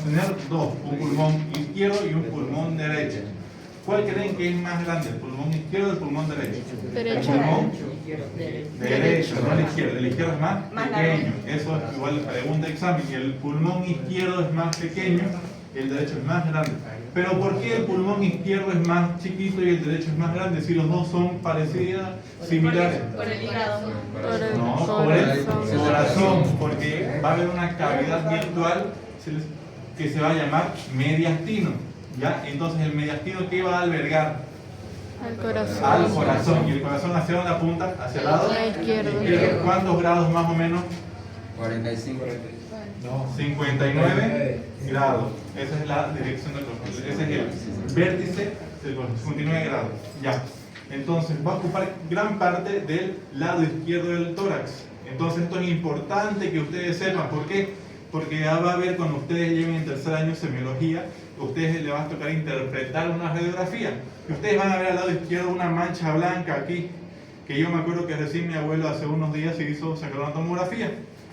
tener dos, un pulmón izquierdo y un pulmón derecho. ¿Cuál creen que es más grande, el pulmón izquierdo o el pulmón derecho? Derecho. El pulmón derecho, no el izquierdo. El izquierdo es más pequeño. Eso es igual la pregunta de examen. El pulmón izquierdo es más pequeño, el derecho es más grande. Pero ¿por qué el pulmón izquierdo es más chiquito y el derecho es más grande si los dos son parecidos, similares? Por el hígado. No, por el corazón, porque va a haber una cavidad virtual que se va a llamar mediastino. ¿Ya? Entonces, ¿el mediastino qué va a albergar? Al corazón. Al corazón. ¿Y el corazón hacia dónde apunta? ¿Hacia el lado? La izquierda. izquierdo. ¿Cuántos grados más o menos? 45. 59 grados. Esa es la dirección del corazón. Ese es el vértice del corazón. 59 grados. Ya. Entonces, va a ocupar gran parte del lado izquierdo del tórax. Entonces, esto es importante que ustedes sepan. ¿Por qué? Porque ya va a ver cuando ustedes lleguen en tercer año de semiología, a ustedes les va a tocar interpretar una radiografía. Y ustedes van a ver al lado izquierdo una mancha blanca aquí, que yo me acuerdo que recién mi abuelo hace unos días se hizo sacar una tomografía,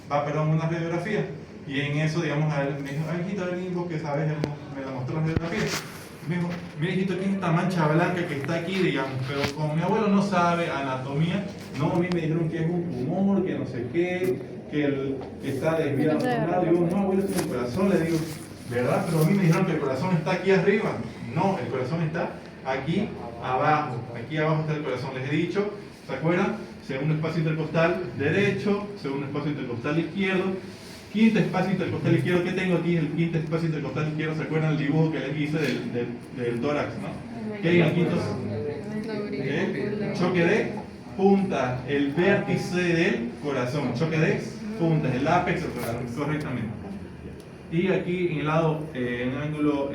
una radiografía. Y en eso, digamos, a él me dijo, ay, hijito, el hijo que sabes, me la mostró la radiografía. Me dijo, mira, hijito, ¿qué es esta mancha blanca que está aquí, digamos? Pero como mi abuelo no sabe anatomía, no, a mí me dijeron que es un tumor, que no sé qué, que está desviado a otro lado. Digo, no, abuelo, es el corazón, le digo, ¿verdad? Pero a mí me dijeron que el corazón está aquí arriba. No, el corazón está aquí abajo. Aquí abajo está el corazón. Les he dicho, ¿se acuerdan? Segundo espacio intercostal derecho, segundo espacio intercostal izquierdo, quinto espacio intercostal izquierdo. ¿Qué tengo aquí? El quinto espacio intercostal izquierdo. ¿Se acuerdan el dibujo que les hice del tórax, no? ¿Qué hay en el quinto? Choque de punta, el vértice del corazón. Choque de puntas, el ápex del corazón, correctamente. Y aquí en el lado, en el ángulo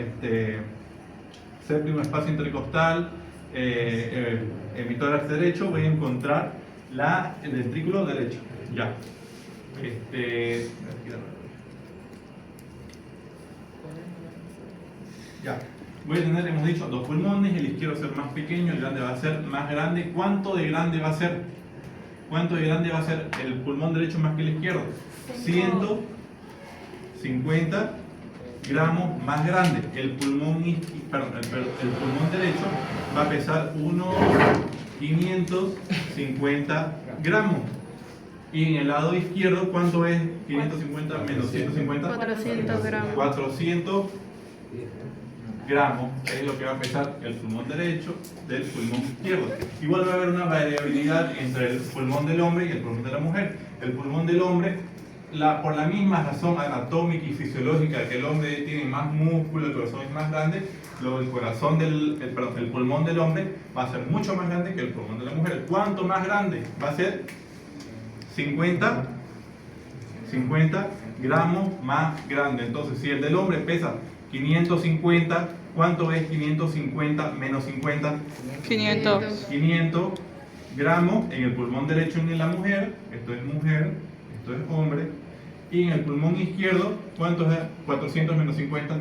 séptimo espacio intercostal, en mi tórax derecho, voy a encontrar el ventrículo derecho. Ya. Ya. Voy a tener, hemos dicho, dos pulmones, el izquierdo va a ser más pequeño, el grande va a ser más grande. ¿Cuánto de grande va a ser? ¿Cuánto de grande va a ser el pulmón derecho más que el izquierdo? 150 gramos más grande. El pulmón derecho va a pesar 550 gramos. Y en el lado izquierdo, ¿cuánto es 550 menos 150? 400 gramos. 400 gramos es lo que va a pesar el pulmón derecho del pulmón izquierdo. Igual va a haber una variabilidad entre el pulmón del hombre y el pulmón de la mujer. El pulmón del hombre, por la misma razón anatómica y fisiológica que el hombre tiene más músculo, el corazón es más grande, el pulmón del hombre va a ser mucho más grande que el pulmón de la mujer. ¿Cuánto más grande? Va a ser 50 gramos más grande. Entonces, si el del hombre pesa 550, ¿cuánto es 550 menos 50? 500. 500 gramos en el pulmón derecho en la mujer. Esto es mujer, esto es hombre. Y en el pulmón izquierdo, ¿cuánto es 400 menos 50?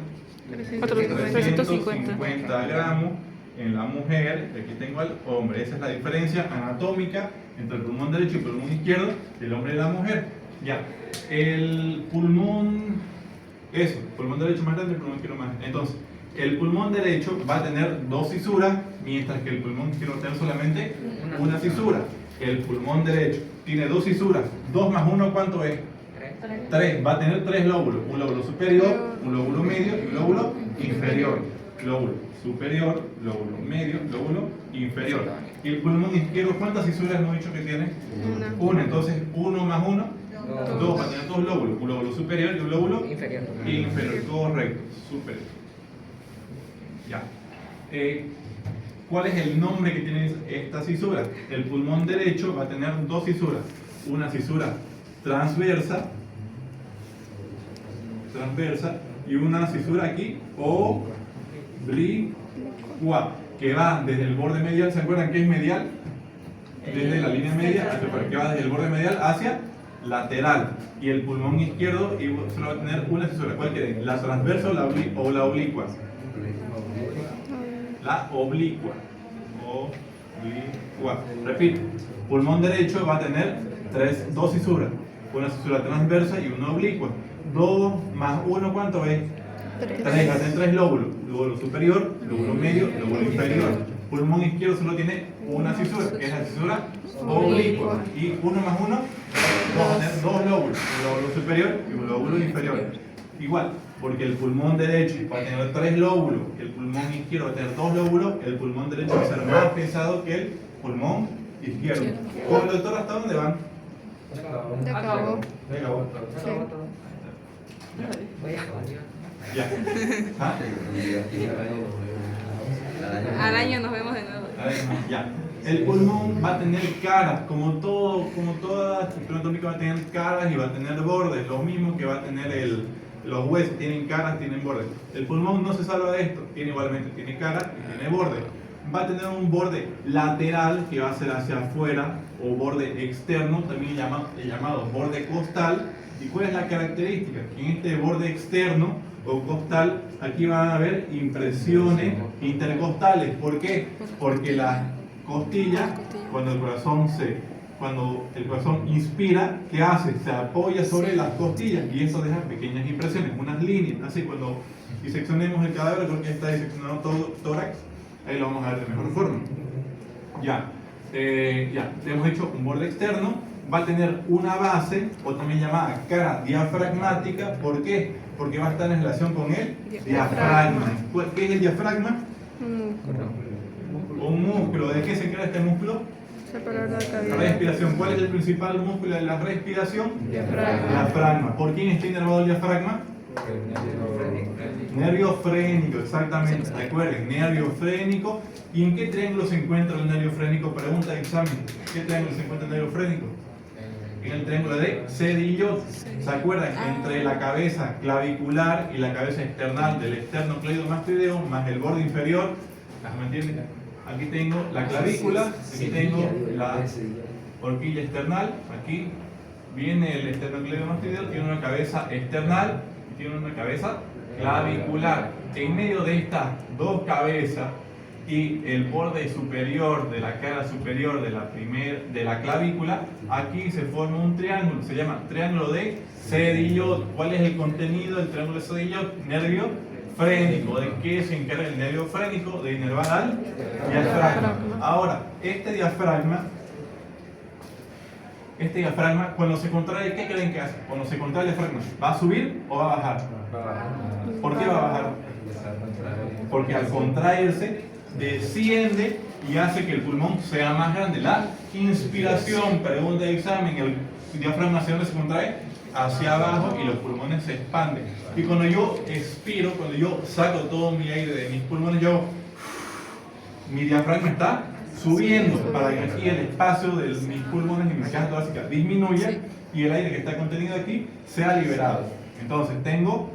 350 gramos en la mujer. Aquí tengo al hombre. Esa es la diferencia anatómica entre el pulmón derecho y el pulmón izquierdo del hombre y la mujer. Ya, el pulmón derecho más grande, el pulmón izquierdo más grande. Entonces, el pulmón derecho va a tener dos fisuras, mientras que el pulmón izquierdo va a tener solamente una fisura. El pulmón derecho tiene dos fisuras. 2 más 1, ¿cuánto es? 3. Va a tener 3 lóbulos. Un lóbulo superior, un lóbulo medio y un lóbulo inferior. Lóbulo superior, lóbulo medio, lóbulo inferior. Y el pulmón izquierdo, ¿cuántas fisuras hemos dicho que tiene? Una. Entonces, 1 más 1, 2. Va a tener 2 lóbulos. Un lóbulo superior y un lóbulo inferior. Correcto, superior. Ya. ¿Cuál es el nombre que tiene esta fisura? El pulmón derecho va a tener dos fisuras. Una fisura transversa y una fisura aquí oblicua, que va desde el borde medial. ¿Se acuerdan qué es medial? Desde la línea media, que va desde el borde medial hacia lateral. Y el pulmón izquierdo solo va a tener una fisura. ¿Cuál quieren? ¿La transversa o la oblicua? La oblicua. Repito, pulmón derecho va a tener dos fisuras. Una fisura transversa y una oblicua. 2 más 1, ¿cuánto es? 3, va a tener 3 lóbulos. Lóbulo superior, lóbulo medio, lóbulo inferior. Pulmón izquierdo solo tiene una cisura, que es la cisura oblicua. Y 1 más 1, vamos a tener 2 lóbulos, un lóbulo superior y un lóbulo inferior. Igual, porque el pulmón derecho va a tener 3 lóbulos, el pulmón izquierdo va a tener 2 lóbulos, el pulmón derecho va a ser más pesado que el pulmón izquierdo. ¿Cómo el doctor hasta dónde van? De cabo. De acabó. Sí. Ya. ¿Ah? Al año nos vemos de nuevo. A ver, ya. El pulmón va a tener caras, como toda estructura anatómica va a tener caras y va a tener bordes, lo mismo que va a tener los huesos, tienen caras, tienen bordes. El pulmón no se salva de esto, tiene cara y tiene borde. Va a tener un borde lateral que va a ser hacia afuera, o borde externo, también llamado borde costal. ¿Y cuál es la característica? Que en este borde externo o costal, aquí van a haber impresiones intercostales. ¿Por qué? Porque las costillas, cuando el corazón inspira, ¿qué hace? Se apoya sobre las costillas y eso deja pequeñas impresiones, unas líneas. Así cuando diseccionemos el cadáver, creo que está diseccionado todo tórax, ahí lo vamos a ver de mejor forma. Ya, hemos hecho un borde externo. Va a tener una base, o también llamada cara diafragmática. ¿Por qué? Porque va a estar en relación con el diafragma. ¿Qué es el diafragma? Un músculo. Un músculo. ¿De qué se crea este músculo? Separar la cavidad. Respiración. ¿Cuál es el principal músculo de la respiración? Diafragma. Diafragma. ¿Por quién está inervado el diafragma? Nervio frénico, exactamente. Recuerden, nervio frénico. ¿Y en qué triángulo se encuentra el nervio frénico? Pregunta de examen. ¿En qué triángulo se encuentra el nervio frénico? En el triángulo de Cedillo. ¿Se acuerdan? Entre la cabeza clavicular y la cabeza external del esternocleidomastoideo más el borde inferior. ¿Me entienden? Aquí tengo la clavícula, aquí tengo la horquilla external, aquí viene el esternocleidomastoideo, tiene una cabeza external y tiene una cabeza clavicular. En medio de estas dos cabezas y el borde superior de la cara superior de la clavícula, aquí se forma un triángulo, se llama triángulo de Cedillo. ¿Cuál es el contenido del triángulo de Cedillo? Nervio frénico. ¿De qué se encarga el nervio frénico? De inervar al diafragma. Ahora, este diafragma, cuando se contrae, ¿qué creen que hace? Cuando se contrae el diafragma, ¿va a subir o va a bajar? ¿Por qué va a bajar? Porque al contraerse desciende y hace que el pulmón sea más grande. La inspiración, pregunta de examen, el diafragma hacia dónde se contrae, hacia abajo, y los pulmones se expanden. Y cuando yo expiro, cuando yo saco todo mi aire de mis pulmones, mi diafragma está subiendo para que aquí el espacio de mis pulmones y mi caja torácica disminuya y el aire que está contenido aquí sea liberado. Entonces tengo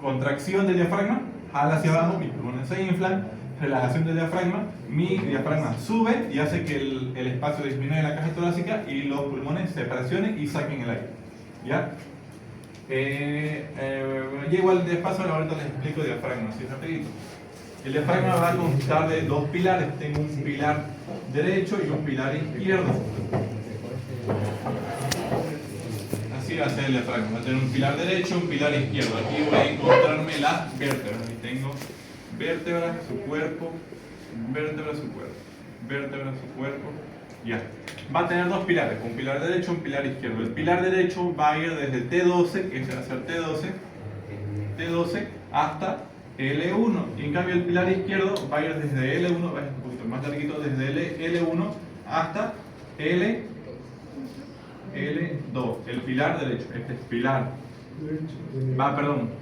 contracción del diafragma, jala hacia abajo, mis pulmones se inflan, relajación del diafragma, mi diafragma sube y hace que el espacio disminuya en la caja torácica y los pulmones se presionen y saquen el aire. ¿Ya? Llego al despacio, ahorita les explico el diafragma, así rapidito. El diafragma va a constar de dos pilares. Tengo un pilar derecho y un pilar izquierdo. Así va a ser el diafragma. Va a tener un pilar derecho y un pilar izquierdo. Aquí voy a encontrarme las vértebras. Aquí tengo vértebra, su cuerpo, vértebra, su cuerpo, vértebra, su cuerpo. Ya. Va a tener dos pilares, un pilar derecho y un pilar izquierdo. El pilar derecho va a ir desde T12, que va a ser T12 hasta L1. Y en cambio el pilar izquierdo va a ir desde L1, va a ir un poquito más larguito, desde L1 hasta L2. El pilar derecho, este es pilar.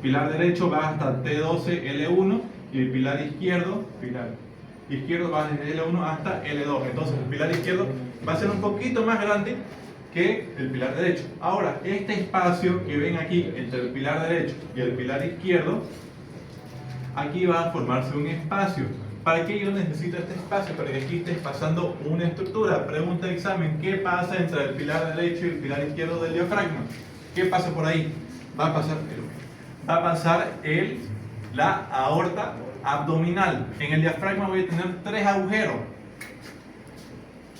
Pilar derecho va hasta T12, L1, y el pilar izquierdo va desde L1 hasta L2. Entonces el pilar izquierdo va a ser un poquito más grande que el pilar derecho. Ahora, este espacio que ven aquí entre el pilar derecho y el pilar izquierdo, aquí va a formarse un espacio. ¿Para qué yo necesito este espacio? Para que aquí esté pasando una estructura. Pregunta de examen: ¿qué pasa entre el pilar derecho y el pilar izquierdo del diafragma? ¿Qué pasa por ahí? Va a pasar la aorta abdominal. En el diafragma voy a tener tres agujeros.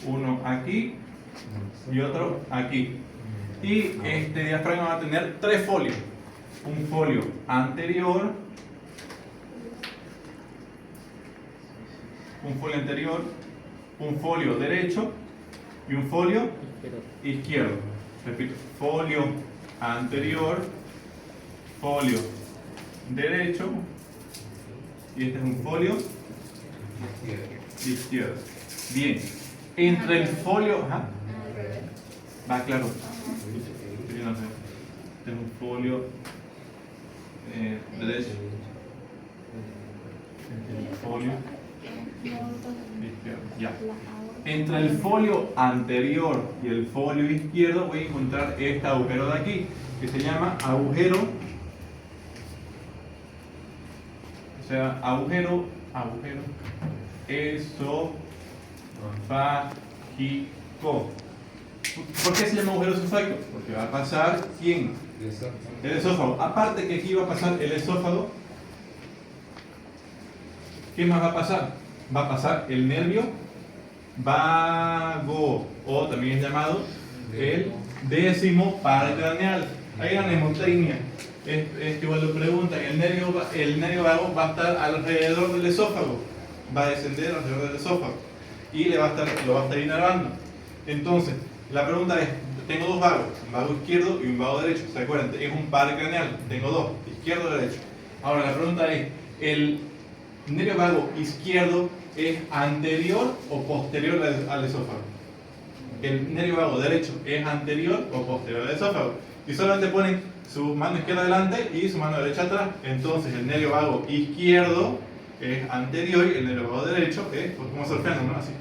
Uno aquí y otro aquí. Y este diafragma va a tener tres folios. Un folio anterior, un folio anterior, un folio derecho y un folio izquierdo. Repito, folio anterior, folio derecho y este es un folio izquierdo. Bien, entre el folio, ajá, va claro. Este es un folio derecho. Este es un folio izquierdo. Ya. Entre el folio anterior y el folio izquierdo voy a encontrar este agujero de aquí, que se llama agujero, o sea, agujero esofágico. ¿Por qué se llama agujero esofágico? Porque va a pasar ¿quién? El esófago. Aparte que aquí va a pasar el esófago, ¿qué más va a pasar? Va a pasar el nervio vago, o también es llamado el décimo par craneal. Hay una mnemotecnia, es igual lo preguntan. El nervio vago va a estar alrededor del esófago, va a descender alrededor del esófago y lo va a estar inervando. Entonces, la pregunta es, tengo dos vagos, un vago izquierdo y un vago derecho. ¿Se acuerdan? Es un par craneal, tengo dos, izquierdo y derecho. Ahora, la pregunta es, ¿el nervio vago izquierdo es anterior o posterior al esófago? El nervio vago derecho es anterior o posterior al esófago. Y solamente ponen su mano izquierda adelante y su mano derecha atrás. Entonces el nervio vago izquierdo es anterior y el nervio vago derecho es, pues como surfeando, ¿no? Así.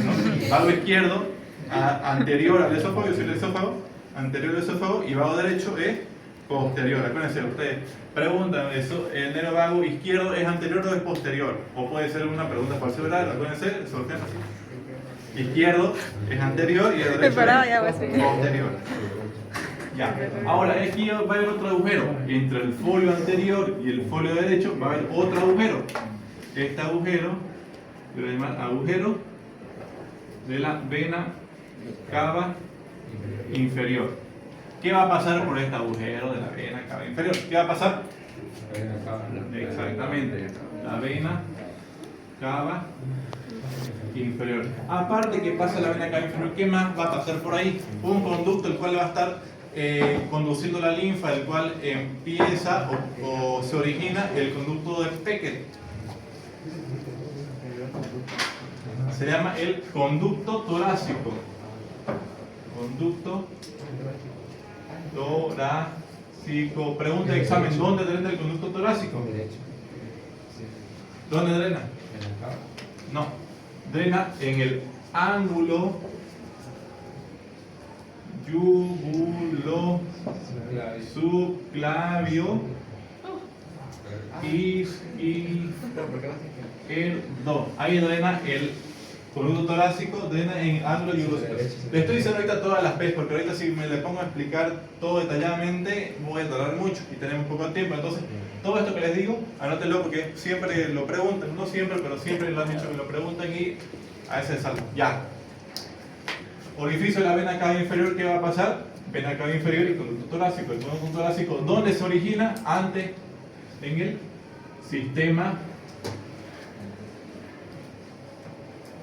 ¿No? Vago izquierdo anterior al esófago, yo soy el esófago, anterior al esófago, y vago derecho es posterior. Acuérdense, ustedes preguntan eso, ¿el nervio vago izquierdo es anterior o es posterior? O puede ser una pregunta falsa o verdadera. Acuérdense, surfean así. Izquierdo es anterior y el derecho es posterior. Ya. Ahora aquí va a haber otro agujero. Entre el folio anterior y el folio derecho va a haber otro agujero. Este agujero lo voy a llamar agujero de la vena cava inferior. ¿Qué va a pasar por este agujero de la vena cava inferior? ¿Qué va a pasar? Exactamente, la vena cava inferior. Aparte que pasa la vena cava inferior, ¿qué más va a pasar por ahí? Un conducto el cual va a estar conduciendo la linfa, el cual empieza o se origina el conducto de Beckett. Se llama el conducto torácico. Conducto torácico. Pregunta de examen, ¿dónde drena el conducto torácico? ¿Dónde drena? No, drena en el ángulo yúgulo subclavio izquierdo. Ahí drena el conducto torácico, drena en ángulo yúgulo subclavio. Le estoy diciendo ahorita todas las P's porque ahorita si me le pongo a explicar todo detalladamente voy a tardar mucho y tenemos poco tiempo. Entonces, todo esto que les digo, anótenlo porque siempre lo preguntan, no siempre, pero siempre lo han dicho que lo preguntan y a veces salto. Ya. Orificio de la vena cava inferior, ¿qué va a pasar? Vena cava inferior y conducto torácico. El conducto torácico, ¿dónde se origina? Antes, en el sistema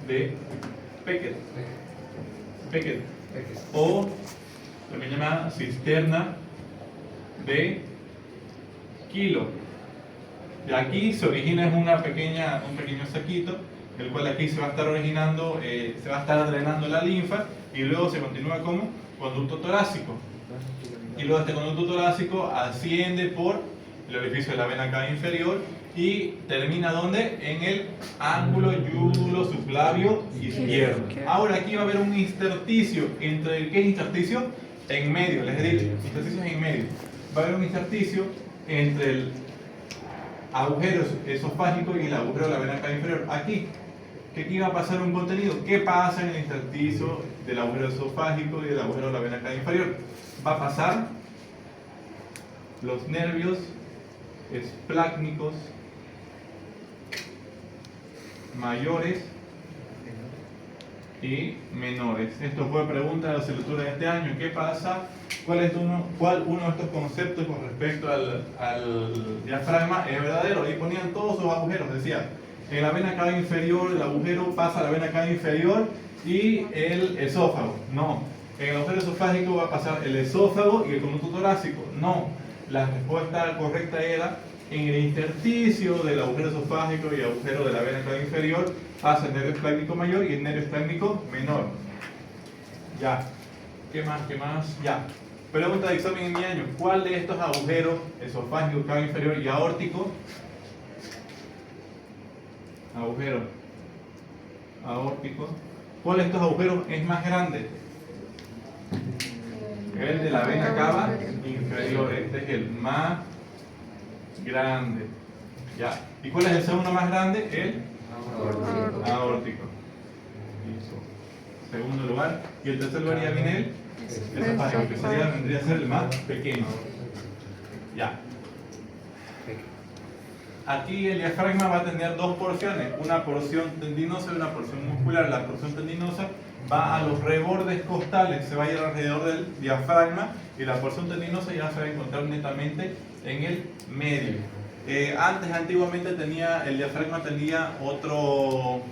de Beckett. O también llamada cisterna de Kilo. De aquí se origina un pequeño saquito, el cual aquí se va a estar originando, se va a estar drenando la linfa y luego se continúa como conducto torácico. Y luego este conducto torácico asciende por el orificio de la vena cava inferior y termina ¿dónde? En el ángulo yúgulo subclavio izquierdo. Ahora aquí va a haber un intersticio. ¿Qué es intersticio? En medio, les he dicho, intersticio es en medio. Va a haber un intersticio entre el agujero esofágico y el agujero de la vena cava inferior. Aquí, que aquí va a pasar un contenido. ¿Qué pasa en el intersticio del agujero esofágico y del agujero de la vena cava inferior? Va a pasar los nervios esplácnicos mayores y menores. Esto fue pregunta de la asignatura de este año. ¿Qué pasa? ¿Cuál uno de estos conceptos con respecto al diafragma es verdadero? Ahí ponían todos sus agujeros. Decía, En la vena cava inferior, el agujero pasa a la vena cava inferior y el esófago. No. En el agujero esofágico va a pasar el esófago y el conducto torácico. No. La respuesta correcta era en el intersticio del agujero esofágico y el agujero de la vena cava inferior pasa el nervio esplácnico mayor y el nervio esplácnico menor. Ya. ¿Qué más? ¿Qué más? Ya. Pregunta de examen en mi año. ¿Cuál de estos agujeros, esofágico, cava inferior y aórtico? Agujero aórtico. ¿Cuál de estos agujeros es más grande? El de la vena cava inferior. Este es el más grande. Ya. ¿Y cuál es el segundo más grande? El aórtico. Listo. Segundo lugar. Y el tercer lugar ya viene el esofágico, que vendría a ser el más pequeño. Ya. Aquí el diafragma va a tener dos porciones, una porción tendinosa y una porción muscular. La porción tendinosa va a los rebordes costales, se va a ir alrededor del diafragma, y la porción tendinosa ya se va a encontrar netamente en el medio. Antiguamente el diafragma tenía otros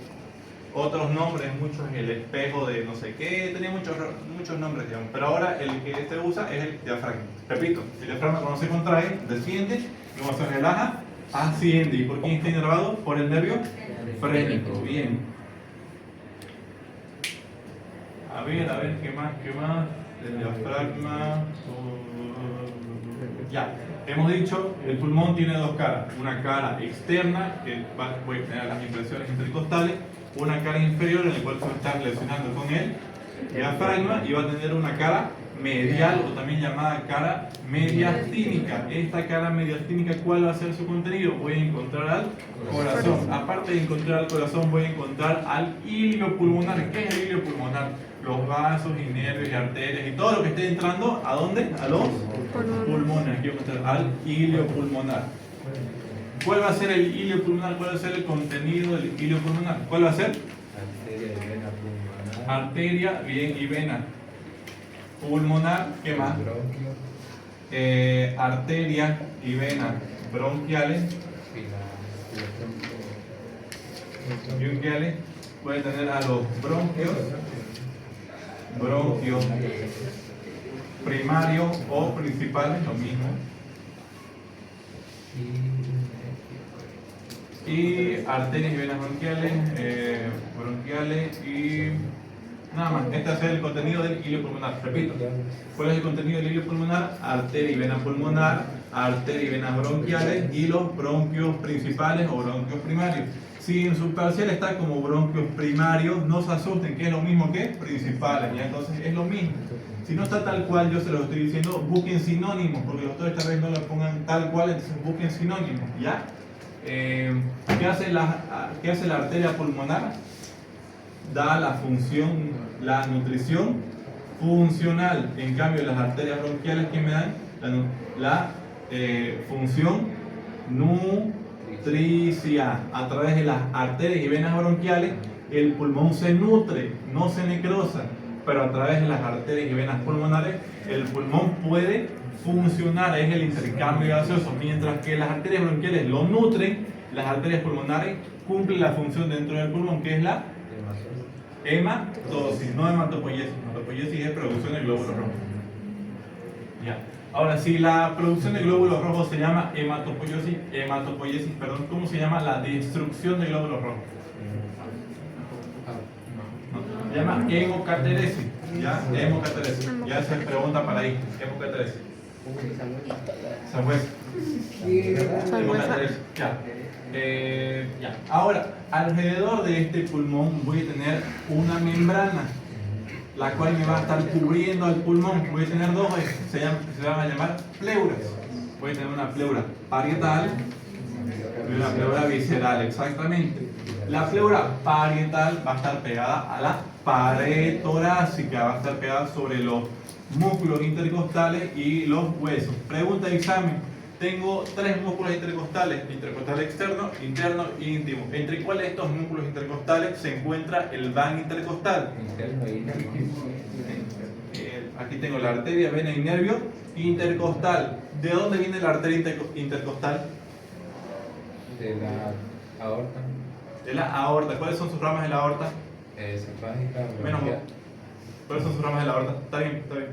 nombres, muchos, el espejo de no sé qué, tenía muchos nombres, digamos, pero ahora el que se usa es el diafragma. Repito, el diafragma cuando se contrae, desciende, y cuando se relaja, asciende. ¿Y por quién está inervado? Por el nervio frénico. Bien. A ver, ¿qué más? El diafragma. Ya. Hemos dicho, el pulmón tiene dos caras. Una cara externa, que puede tener las impresiones intercostales. Una cara inferior, en la cual se va a estar relacionando con el diafragma. Y va a tener una cara medial, o también llamada cara mediastínica. Esta cara mediastínica, ¿cuál va a ser su contenido? Voy a encontrar al corazón. Aparte de encontrar al corazón, voy a encontrar al hilio pulmonar. ¿Qué es el hilio pulmonar? Los vasos y nervios y arterias y todo lo que esté entrando, ¿a dónde? A los pulmones. Aquí voy a encontrar al hilio pulmonar. ¿Cuál va a ser el hilio pulmonar? ¿Cuál va a ser el contenido del hilio pulmonar? ¿Cuál va a ser? Arteria y vena pulmonar. Arteria, bien, y vena pulmonar. ¿Qué más? Bronquio. Arteria y vena bronquiales. Bronquiales. Puede tener a los bronquios primarios o principales, lo mismo. Y arterias y venas bronquiales y nada más. Este es el contenido del hilio pulmonar. Repito, ¿cuál es el contenido del hilio pulmonar? Arteria y vena pulmonar, arteria y venas bronquiales y los bronquios principales o bronquios primarios. Si en su parcial está como bronquios primarios, no se asusten, que es lo mismo que principales, ¿ya? Entonces es lo mismo. Si no está tal cual, yo se lo estoy diciendo, busquen sinónimos, porque los doctores tal vez no lo pongan tal cual, entonces busquen sinónimos, ¿ya? ¿Qué hace la arteria pulmonar? Da la función, la nutrición funcional. En cambio, las arterias bronquiales, ¿qué me dan? La función nutricia. A través de las arterias y venas bronquiales, el pulmón se nutre, no se necrosa, pero a través de las arterias y venas pulmonares, el pulmón puede funcionar, es el intercambio gaseoso. Mientras que las arterias bronquiales lo nutren, las arterias pulmonares cumplen la función dentro del pulmón, que es la hematosis, no hematopoiesis. Hematopoiesis es producción de glóbulos rojos. Ya. Ahora, si la producción de glóbulos rojos se llama hematopoiesis, ¿cómo se llama la destrucción de glóbulos rojos? Se llama hemocateresis. ¿Ya? Hemocateresis. Ya se pregunta para ahí. Hemocateresis. Sangüesa. Hemocateresis. Ya. Ya. Ahora, alrededor de este pulmón voy a tener una membrana, la cual me va a estar cubriendo al pulmón. Voy a tener dos, se van a llamar pleuras. Voy a tener una pleura parietal y una pleura visceral, exactamente. La pleura parietal va a estar pegada a la pared torácica, va a estar pegada sobre los músculos intercostales y los huesos. Pregunta de examen. Tengo tres músculos intercostales: intercostal externo, interno e íntimo. ¿Entre cuáles de estos músculos intercostales se encuentra el van intercostal? Interno e íntimo. Aquí tengo la arteria, vena y nervio intercostal. ¿De dónde viene la arteria intercostal? De la aorta. de la aorta. ¿Cuáles son sus ramas de la aorta? Esofágica, Menos. bronquial. ¿Cuáles son sus ramas de la aorta? Está bien, está bien.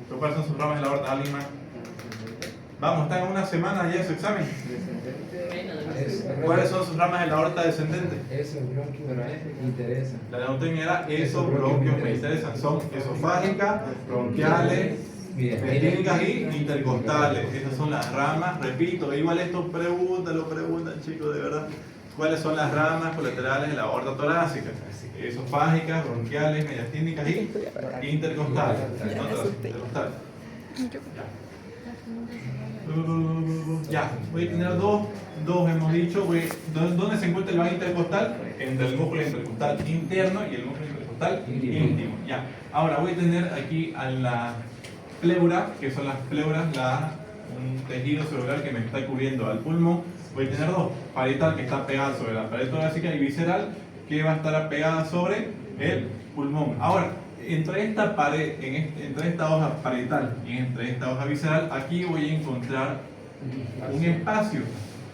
¿Pero cuáles son sus ramas de la aorta? ¿Alguien más? Vamos, están en una semana ya de su examen. ¿Cuáles son sus ramas de la aorta descendente? Eso, bronquio, me interesa. La neumonía era eso, bronquios, me interesan. Son esofágicas, bronquiales, mediastínicas y intercostales. Esas son las ramas. Repito, igual esto lo preguntan chicos, de verdad. ¿Cuáles son las ramas colaterales de la aorta torácica? Esofágicas, bronquiales, mediastínicas y intercostales. Intercostales. Ya, voy a tener dos hemos dicho. ¿Dónde se encuentra el vano intercostal? Entre el músculo intercostal interno y el músculo intercostal íntimo. Ya, ahora voy a tener aquí a la pleura, que son las pleuras, un tejido cerebral que me está cubriendo al pulmón. Voy a tener dos: parietal, que está pegada sobre la pared torácica, y visceral, que va a estar pegada sobre el pulmón. Ahora, entre esta pared, entre esta hoja parietal y entre esta hoja visceral, aquí voy a encontrar un espacio.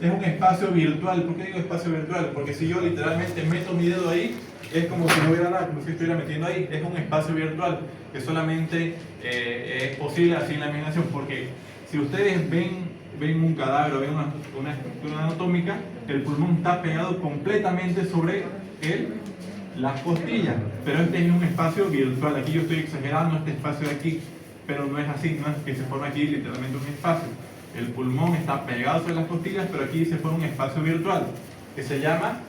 Es un espacio virtual. ¿Por qué digo espacio virtual? Porque si yo literalmente meto mi dedo ahí, es como si no hubiera nada, como si estuviera metiendo ahí. Es un espacio virtual que solamente es posible así en la imaginación. Porque si ustedes ven un cadáver o ven una estructura anatómica, el pulmón está pegado completamente sobre las costillas, pero este es un espacio virtual. Aquí yo estoy exagerando este espacio de aquí, pero no es así, no es que se forma aquí literalmente un espacio. El pulmón está pegado sobre las costillas, pero aquí se forma un espacio virtual que se llama,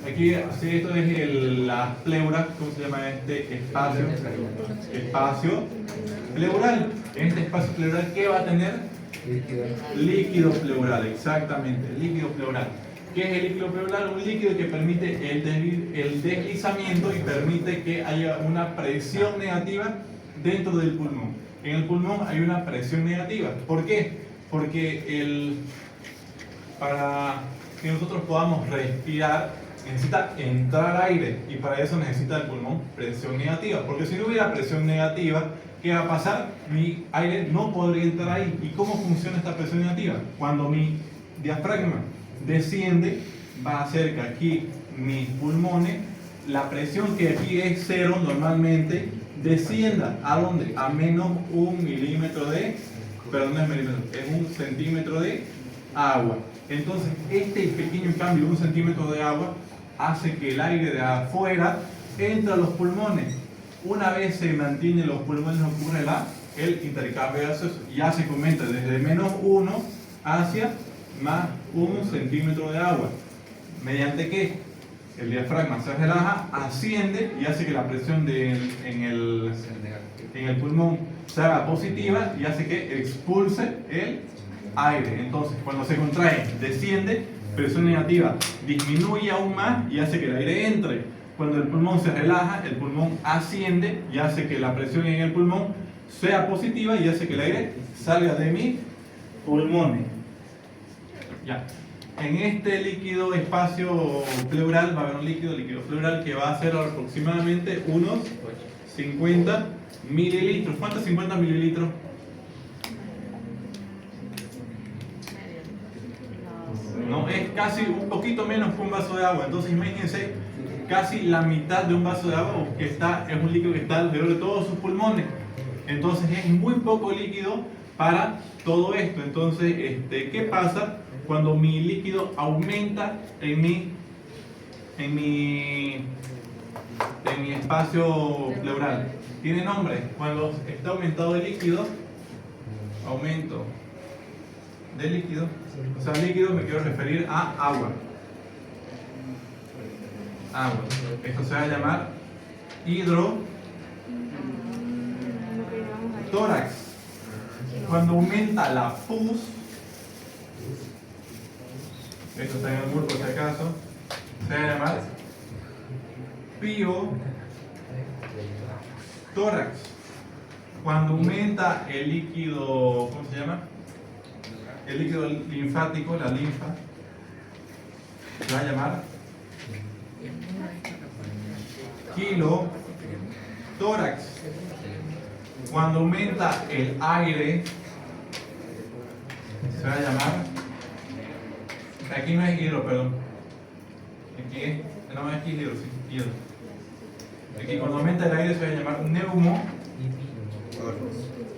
aquí, sí, esto es las pleuras. ¿Cómo se llama este espacio? Espacio pleural. En este espacio pleural, ¿qué va a tener? Líquido pleural, exactamente, líquido pleural. ¿Qué es el líquido pleural? Un líquido que permite el deslizamiento y permite que haya una presión negativa dentro del pulmón. En el pulmón hay una presión negativa. ¿Por qué? Porque para que nosotros podamos respirar necesita entrar aire, y para eso necesita el pulmón presión negativa. Porque si no hubiera presión negativa, ¿qué va a pasar? Mi aire no podría entrar ahí. ¿Y cómo funciona esta presión negativa? Cuando mi diafragma desciende, va a hacer que aquí mis pulmones, la presión que aquí es 0 normalmente, descienda ¿a dónde? A menos 1 milímetro de, perdón, no es milímetro, es 1 centímetro de agua. Entonces este pequeño cambio de 1 centímetro de agua hace que el aire de afuera entre a los pulmones. Una vez se mantiene los pulmones, ocurre el intercambio gaseoso, ya se comenta desde menos 1 hacia más 1 centímetro de agua. ¿Mediante qué? El diafragma se relaja, asciende y hace que la presión en el pulmón se haga positiva y hace que expulse el aire. Entonces, cuando se contrae, desciende, presión negativa disminuye aún más y hace que el aire entre. Cuando el pulmón se relaja, el pulmón asciende y hace que la presión en el pulmón sea positiva y hace que el aire salga de mis pulmones. Ya. En este líquido espacio pleural va a haber un líquido pleural que va a ser aproximadamente unos 50 mililitros. ¿Cuántos 50 mililitros? No, es casi un poquito menos que un vaso de agua. Entonces imagínense, casi la mitad de un vaso de agua es un líquido que está alrededor de todos sus pulmones. Entonces es muy poco líquido para todo esto. Entonces, ¿qué pasa cuando mi líquido aumenta en mi espacio pleural? Tiene nombre. Cuando está aumentado el líquido, aumento de líquido, o sea, líquido me quiero referir a agua. Agua. Esto se va a llamar hidrotórax. Cuando aumenta la pus, esto está en el muro por si acaso, se va a llamar piotórax. Cuando aumenta el líquido, ¿cómo se llama? El líquido linfático, la linfa, se va a llamar kilotórax. Cuando aumenta el aire, se va a llamar aquí no es hidro, perdón. Aquí es, no, aquí es hidro, sí, hidro. Aquí cuando aumenta el aire se va a llamar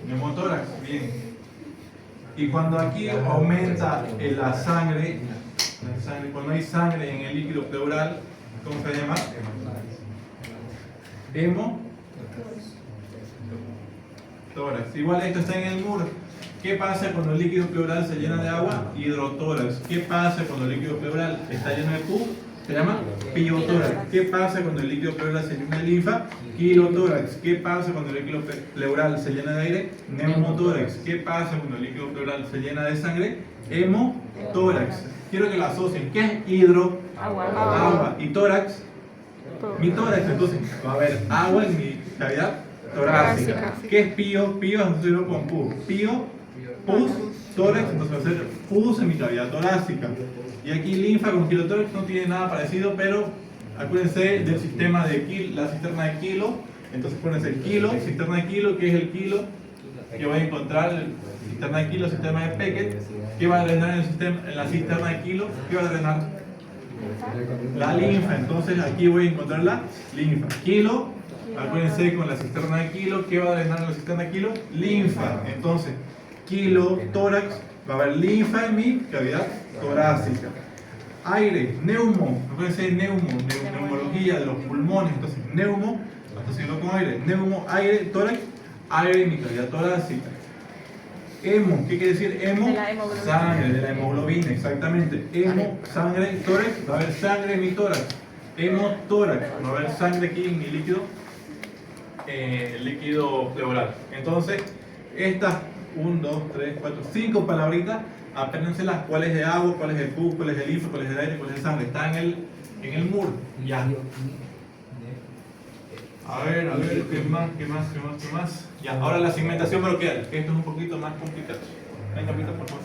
neumotórax, bien. Y cuando aquí aumenta la sangre, cuando hay sangre en el líquido pleural, ¿cómo se llama? Hemotórax. Igual esto está en el muro. ¿Qué pasa cuando el líquido pleural se llena de agua? Hidrotórax. ¿Qué pasa cuando el líquido pleural está lleno de pus? Se llama piotórax. ¿Qué pasa cuando el líquido pleural se llena de linfa? Quirotórax. ¿Qué pasa cuando el líquido pleural se llena de aire? Neumotórax. ¿Qué pasa cuando el líquido pleural se llena de sangre? Hemotórax. Quiero que lo asocien. ¿Qué es hidro? Agua. ¿Y tórax? Mi tórax. Entonces va a haber agua en mi cavidad torácica. ¿Qué es pío? Pío es asociado con pus. Pío, pus, tórax. Entonces va a ser pus en mi cavidad torácica. Y aquí linfa con quirotórax no tiene nada parecido, pero acuérdense del sistema de la cisterna de Kilo. Entonces acuérdense Kilo, cisterna de Kilo, ¿qué es el Kilo? Que voy a encontrar el cisterna de Kilo, sistema de Beckett. ¿Qué va a drenar en la cisterna de Kilo? ¿Qué va a drenar? La linfa. Entonces aquí voy a encontrar la linfa. Kilo, acuérdense con la cisterna de Kilo, ¿qué va a drenar en la cisterna de Kilo? Linfa. Entonces, Kilo, tórax, va a haber linfa en mi cavidad torácica. Aire, neumo, acuérdense neumología de los pulmones, entonces neumo, asociado con aire, neumo, aire, tórax, aire en mi cavidad torácica. Hemo, ¿qué quiere decir hemo? De la hemoglobina. Sangre, de la hemoglobina, exactamente. Hemo, sangre, tórax, va a haber sangre en mi tórax. Hemotórax, va a haber sangre aquí en mi líquido pleural. Entonces, estas 1, 2, 3, 4, 5 palabritas, apréndanselas: cuál es de agua, cuál es de pus, cuál es de linfa, cuál es de aire, cuál es de sangre. Está en el muro. Ya. A ver, ¿qué más? Ya, ahora la segmentación broquial, que esto es un poquito más complicado. Venga, Pita, por favor.